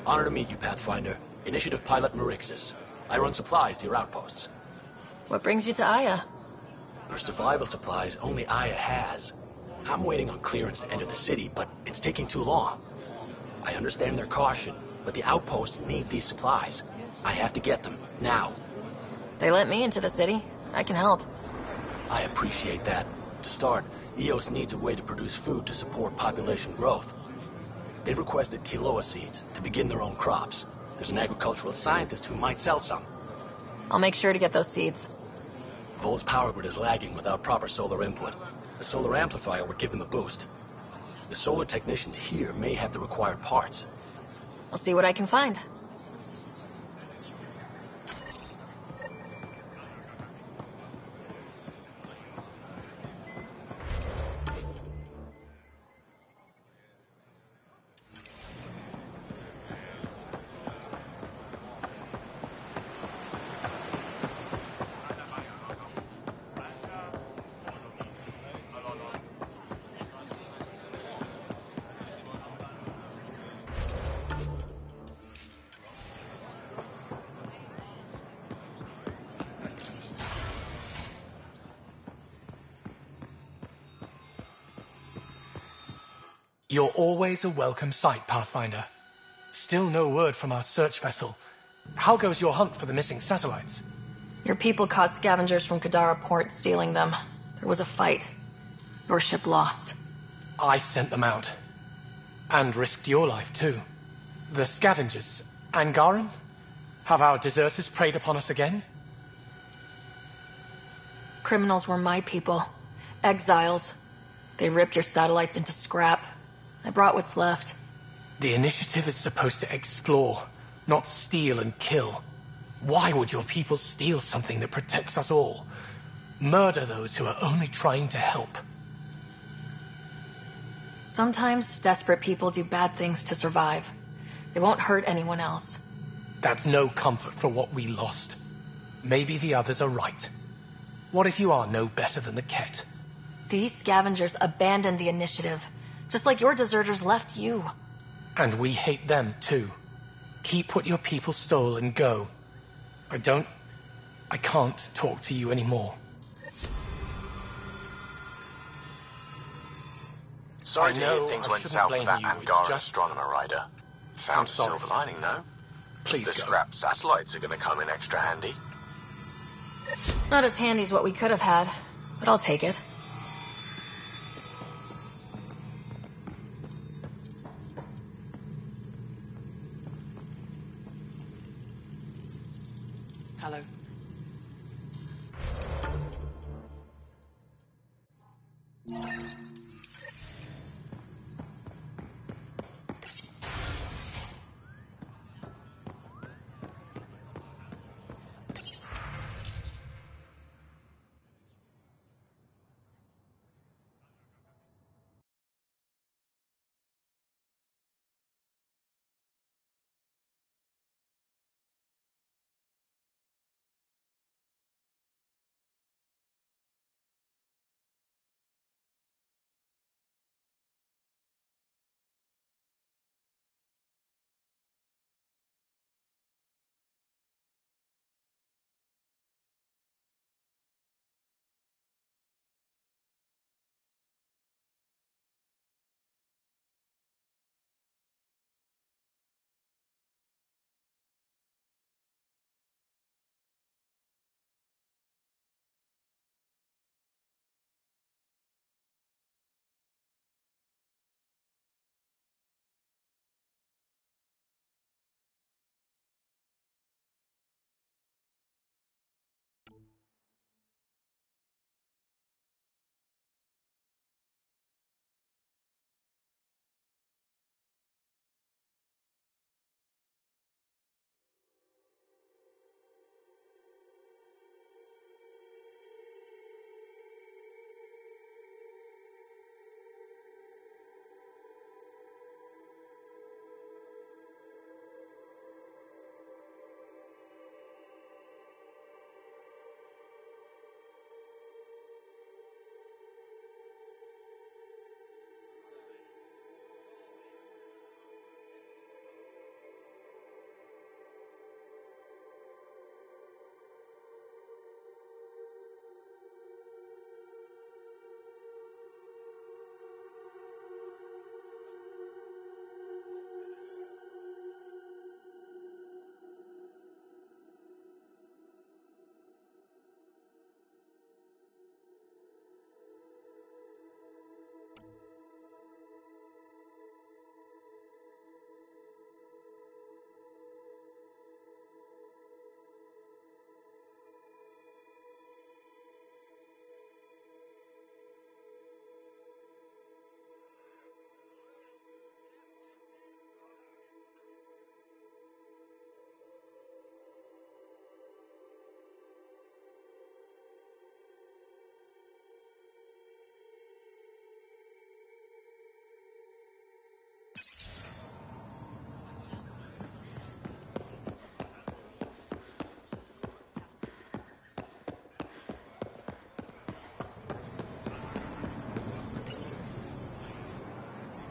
Honor to meet you, Pathfinder. Initiative Pilot Marixus. I run supplies to your outposts. What brings you to Aya? For survival supplies, only Aya has. I'm waiting on clearance to enter the city, but it's taking too long. I understand their caution, but the outposts need these supplies. I have to get them, now. They let me into the city. I can help. I appreciate that. To start, EOS needs a way to produce food to support population growth. They requested quinoa seeds to begin their own crops. There's an agricultural scientist who might sell some. I'll make sure to get those seeds. Vol's power grid is lagging without proper solar input. The solar amplifier would give them a boost. The solar technicians here may have the required parts. I'll see what I can find. You're always a welcome sight, Pathfinder. Still no word from our search vessel. How goes your hunt for the missing satellites? Your people caught scavengers from Kadara Port stealing them. There was a fight. Your ship lost. I sent them out. And risked your life, too. The scavengers, Angaran? Have our deserters preyed upon us again? Criminals were my people. Exiles. They ripped your satellites into scrap. I brought what's left. The initiative is supposed to explore, not steal and kill. Why would your people steal something that protects us all? Murder those who are only trying to help. Sometimes desperate people do bad things to survive. They won't hurt anyone else. That's no comfort for what we lost. Maybe the others are right. What if you are no better than the Ket? These scavengers abandoned the initiative, just like your deserters left you. And we hate them, too. Keep what your people stole and go. I can't talk to you anymore. Sorry to hear know things I went shouldn't south for blame that you, it's Angara just- astronomer rider. Found I'm a sorry. silver lining, no? Please The go. scrapped satellites are going to come in extra handy. Not as handy as what we could have had, but I'll take it. Hello.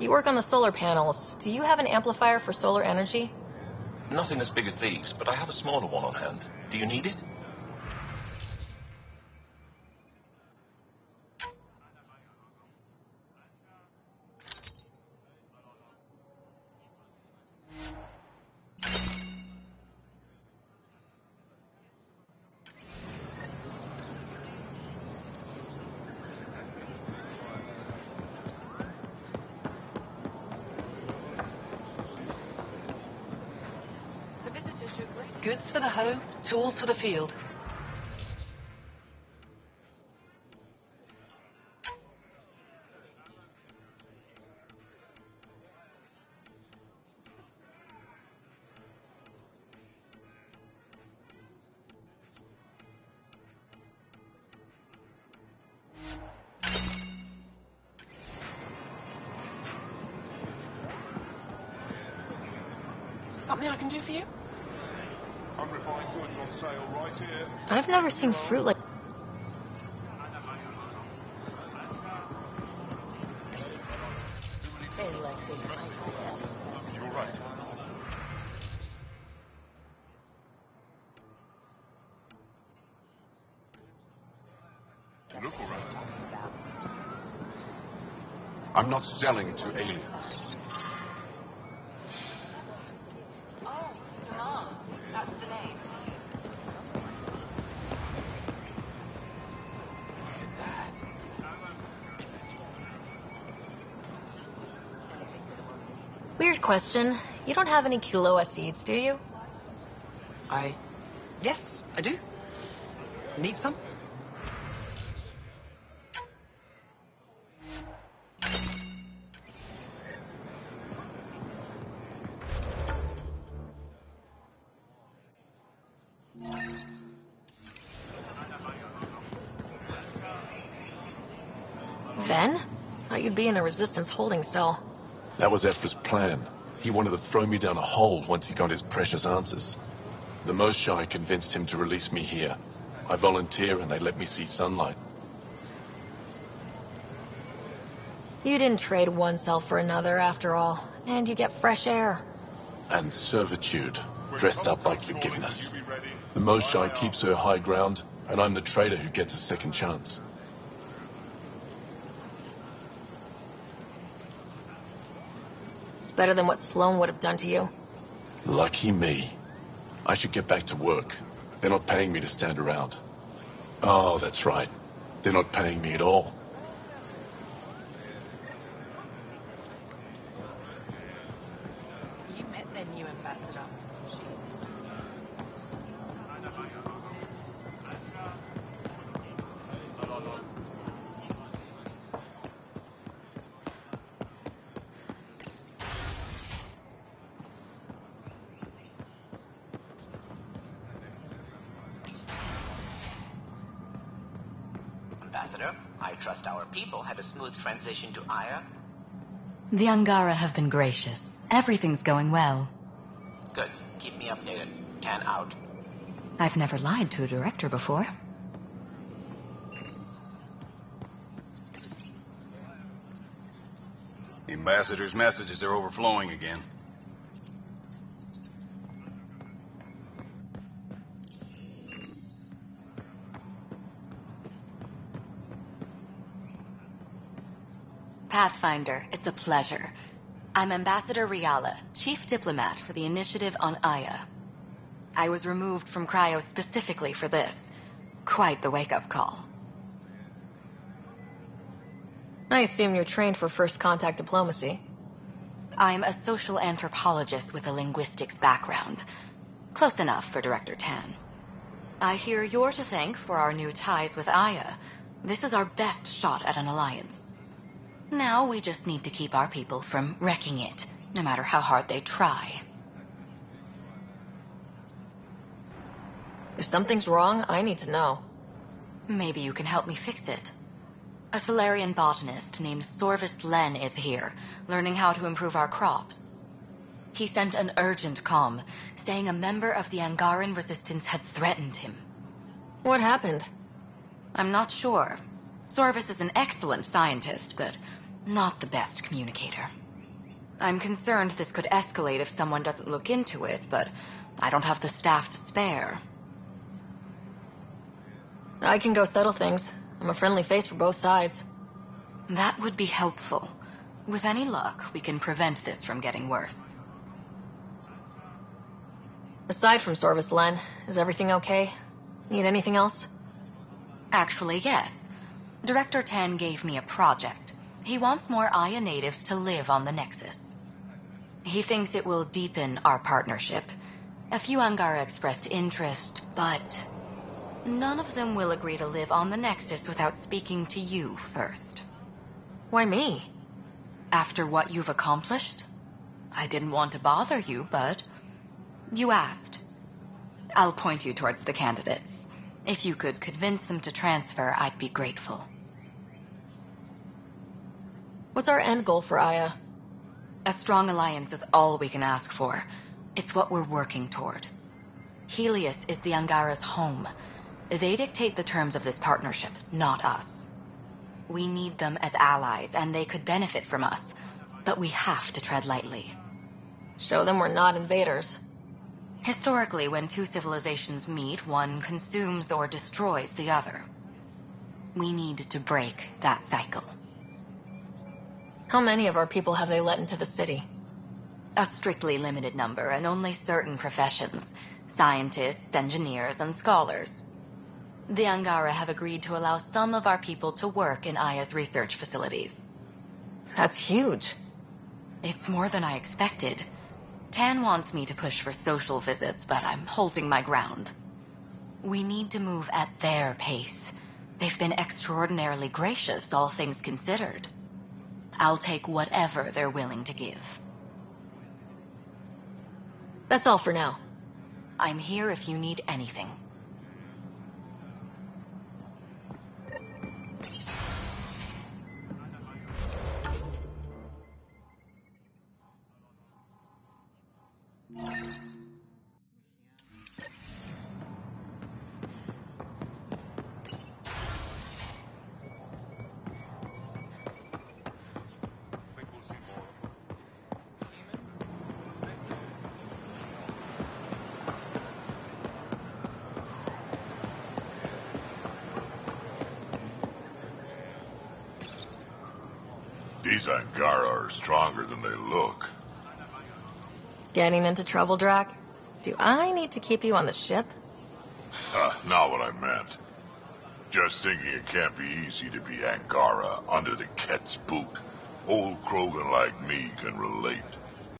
You work on the solar panels. Do you have an amplifier for solar energy? Nothing as big as these, but I have a smaller one on hand. Do you need it? Goods for the home, tools for the field. Something I can do for you? Unrefined goods on sale right here. I've never seen fruit like... You're right. Look around. I'm not selling to aliens. Oh, Mom, that's the name. Weird question. You don't have any Kiloa seeds, do you? Yes, I do. Need some? Ven? Thought you'd be in a resistance holding cell. That was Ephra's plan. He wanted to throw me down a hole once he got his precious answers. The Most Shy convinced him to release me here. I volunteer and they let me see sunlight. You didn't trade one cell for another, after all. And you get fresh air. And servitude, dressed up like forgiveness. The Most Shy keeps her high ground, and I'm the traitor who gets a second chance. It's better than what Sloan would have done to you. Lucky me. I should get back to work. They're not paying me to stand around. Oh, that's right. They're not paying me at all. You met their new ambassador. Ambassador, I trust our people had a smooth transition to Aya. The Angara have been gracious. Everything's going well. Good. Keep me updated. Tan out. I've never lied to a director before. The ambassador's messages are overflowing again. Pathfinder, it's a pleasure. I'm Ambassador Riala, Chief Diplomat for the Initiative on Aya. I was removed from Cryo specifically for this. Quite the wake-up call. I assume you're trained for first contact diplomacy. I'm a social anthropologist with a linguistics background. Close enough for Director Tan. I hear you're to thank for our new ties with Aya. This is our best shot at an alliance. Now we just need to keep our people from wrecking it, no matter how hard they try. If something's wrong, I need to know. Maybe you can help me fix it. A Solarian botanist named Sorvis Len is here, learning how to improve our crops. He sent an urgent comm, saying a member of the Angaran resistance had threatened him. What happened? I'm not sure. Sorvis is an excellent scientist, but not the best communicator. I'm concerned this could escalate if someone doesn't look into it, but I don't have the staff to spare. I can go settle things. I'm a friendly face for both sides. That would be helpful. With any luck, we can prevent this from getting worse. Aside from Sorvis Len, is everything okay? Need anything else? Actually, yes. Director Tan gave me a project. He wants more Aya natives to live on the Nexus. He thinks it will deepen our partnership. A few Angara expressed interest, but none of them will agree to live on the Nexus without speaking to you first. Why me? After what you've accomplished? I didn't want to bother you, but you asked. I'll point you towards the candidates. If you could convince them to transfer, I'd be grateful. What's our end goal for Aya? A strong alliance is all we can ask for. It's what we're working toward. Helios is the Angara's home. They dictate the terms of this partnership, not us. We need them as allies, and they could benefit from us. But we have to tread lightly. Show them we're not invaders. Historically, when two civilizations meet, one consumes or destroys the other. We need to break that cycle. How many of our people have they let into the city? A strictly limited number, and only certain professions. Scientists, engineers, and scholars. The Angara have agreed to allow some of our people to work in Aya's research facilities. That's huge. It's more than I expected. Tan wants me to push for social visits, but I'm holding my ground. We need to move at their pace. They've been extraordinarily gracious, all things considered. I'll take whatever they're willing to give. That's all for now. I'm here if you need anything. These Angara are stronger than they look. Getting into trouble, Drac? Do I need to keep you on the ship? Not what I meant. Just thinking it can't be easy to be Angara under the Ket's boot. Old Krogan like me can relate.